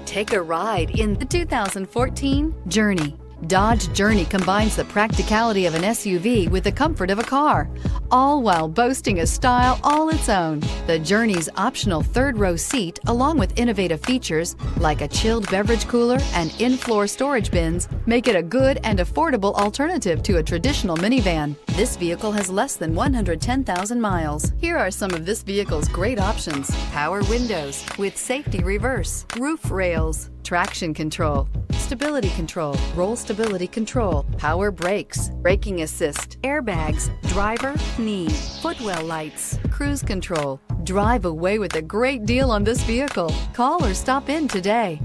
Take a ride in the 2014 Journey. Dodge Journey combines the practicality of an SUV with the comfort of a car, all while boasting a style all its own. The Journey's optional third-row seat, along with innovative features like a chilled beverage cooler and in-floor storage bins, make it a good and affordable alternative to a traditional minivan. This vehicle has less than 110,000 miles. Here are some of this vehicle's great options: power windows with safety reverse, roof rails, traction control, stability control, roll stability control, power brakes, braking assist, airbags, driver, knee, footwell lights, cruise control. Drive away with a great deal on this vehicle. Call or stop in today.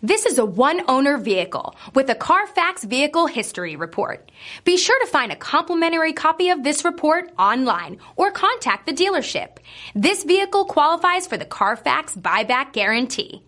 This is a one-owner vehicle with a Carfax Vehicle History Report. Be sure to find a complimentary copy of this report online or contact the dealership. This vehicle qualifies for the Carfax Buyback Guarantee.